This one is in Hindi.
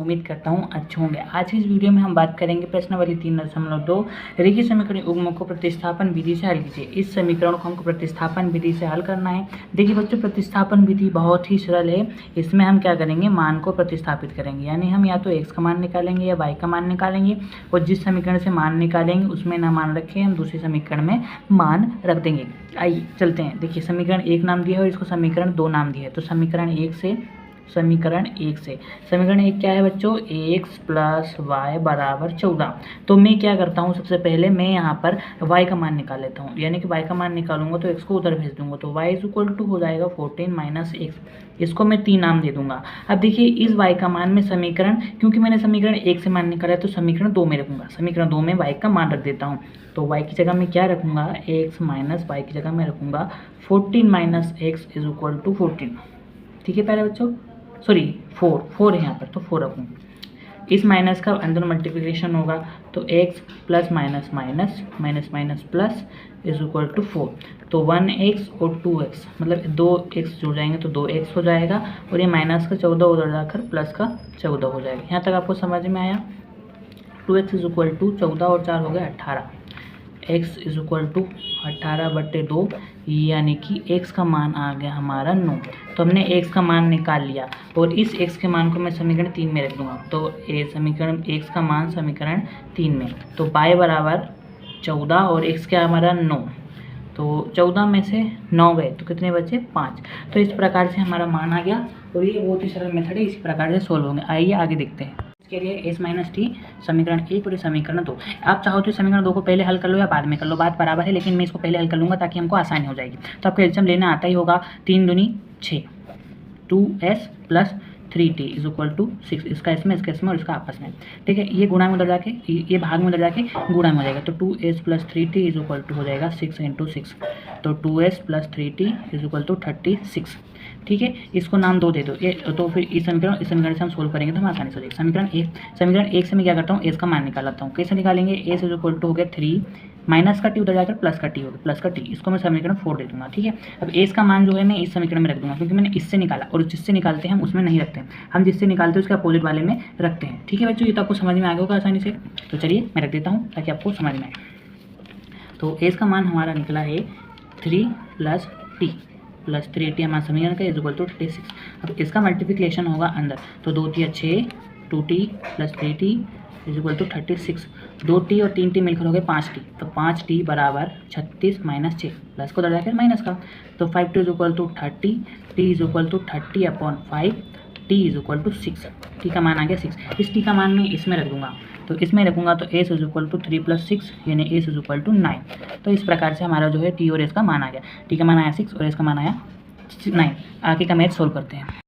उम्मीद करता हूँ अच्छे होंगे। आज की इस वीडियो में हम बात करेंगे प्रश्नावली 3.2 रेखीय समीकरण युग्मों को प्रतिस्थापन विधि से हल कीजिए। इस समीकरण को हमको प्रतिस्थापन विधि से हल करना है। देखिए बच्चों, प्रतिस्थापन विधि बहुत ही सरल है। इसमें हम क्या करेंगे, मान को प्रतिस्थापित करेंगे, यानी हम या तो x का मान निकालेंगे या y का मान निकालेंगे, और जिस समीकरण से मान निकालेंगे उसमें ना मान रखें, हम दूसरे समीकरण में मान रख देंगे। आइए चलते हैं। देखिए समीकरण 1 नाम दिया है और इसको समीकरण 2 नाम दिया है। तो समीकरण 1 से समीकरण 1 क्या है बच्चों, x प्लस वाई बराबर 14। तो मैं क्या करता हूँ, सबसे पहले मैं यहाँ पर y का मान निकाल लेता हूँ, यानी कि y का मान निकालूंगा तो x को उधर भेज दूंगा, तो y इज इक्वल टू हो जाएगा 14 माइनस x। इसको मैं 3 नाम दे दूंगा। अब देखिए इस y का मान में समीकरण, क्योंकि मैंने समीकरण 1 से मान निकाला है तो समीकरण 2 में रखूंगा। समीकरण 2 में y का मान रख देता हूँ। तो y की जगह मैं क्या रखूंगा, x माइनस y की जगह मैं रखूंगा 14 minus x is equal to 14। ठीक है पहले बच्चों, सॉरी 4 है यहाँ पर, तो 4 रखूँ। इस माइनस का अंदर मल्टीप्लिकेशन होगा, तो x plus minus minus minus minus plus is equal to 4। तो 1x और 2x मतलब 2x जुड़ जाएंगे तो 2x हो जाएगा, और ये माइनस का 14 उधर जाकर प्लस का 14 हो जाएगा। यहाँ तक आपको समझ में आया। 2x इज इक्वल टू 14 और 4 हो गए 18। x इज इक्वल टू 18/2, यानी कि x का मान आ गया हमारा 9। तो हमने x का मान निकाल लिया, और इस x के मान को मैं समीकरण 3 में रख दूंगा। तो समीकरण x का मान समीकरण 3 में, तो y बराबर 14 और x क्या हमारा 9। तो 14 में से 9 गए तो कितने बचे, 5। तो इस प्रकार से हमारा मान आ गया, और ये बहुत ही सरल मेथड है, इसी प्रकार से सोल्व होंगे। आइए आगे देखते हैं। के लिए s माइनस टी समीकरण 1 और समीकरण 2। आप चाहो तो समीकरण 2 को पहले हल कर लो या बाद में कर लो, बात बराबर है, लेकिन मैं इसको पहले हल कर लूँगा ताकि हमको आसानी हो जाएगी। तो आपको एल्सियम लेना आता ही होगा। 3 दूनी 6, 2s plus 3t is equal to 6। इसका इसमें, इसका इसमें और इसका आपस में। ठीक है, ये गुणा में उधर जाके, ये भाग में उधर जाके गुणा में हो जाएगा। तो 2s plus 3t is equal to हो जाएगा 6 × 6। तो 2s plus 3t is equal to 36। ठीक है, इसको नाम 2 दे दो ये, तो फिर इस समीकरण से हम सोल्व करेंगे तो हम आसानी से हो जाएगा। समीकरण 1 से मैं क्या करता हूँ, एस का मान निकालता हूँ। कैसे निकालेंगे, एस इज इक्वल टू हो गया 3, माइनस का टी उधर जाकर प्लस का टी हो गया, प्लस का टी, इसको मैं समीकरण 4 दे दूंगा। ठीक है, अब एस का मान जो है मैं इस समीकरण में रख दूंगा, क्योंकि मैंने इससे निकाला, और जिससे निकालते हैं हम उसमें नहीं रखते हैं, हम जिससे निकालते हैं उसके अपोजिट वाले में रखते हैं। ठीक है बच्चों, ये तो आपको समझ में आ गया होगा आसानी से। तो चलिए मैं रख देता हूँ ताकि आपको समझ में आए। तो एस का मान हमारा निकला है 3 प्लस टी प्लस 3t हमारा समीकरण का इज इक्वल टू 36। अब इसका मल्टीप्लिकेशन होगा अंदर, तो 2 × 6, 2t plus 3t is equal to 36। 2t और 3t मिलकर हो गए 5t, तो 5t बराबर 36 माइनस 6, प्लस को दर्जा कर माइनस का, तो 5t is equal to 30, t is equal to 30/5, t is equal to 6। t का मान आ गया 6। इस t का मान मैं इसमें रख दूंगा, तो इसमें रखूंगा तो s इज इक्वल टू 3 + 6, यानी s इज इक्वल टू 9। तो इस प्रकार से हमारा जो है t और s का मान आ गया। t का मान आया 6 और s का मान आया 9। आगे का मैथ सोल्व करते हैं।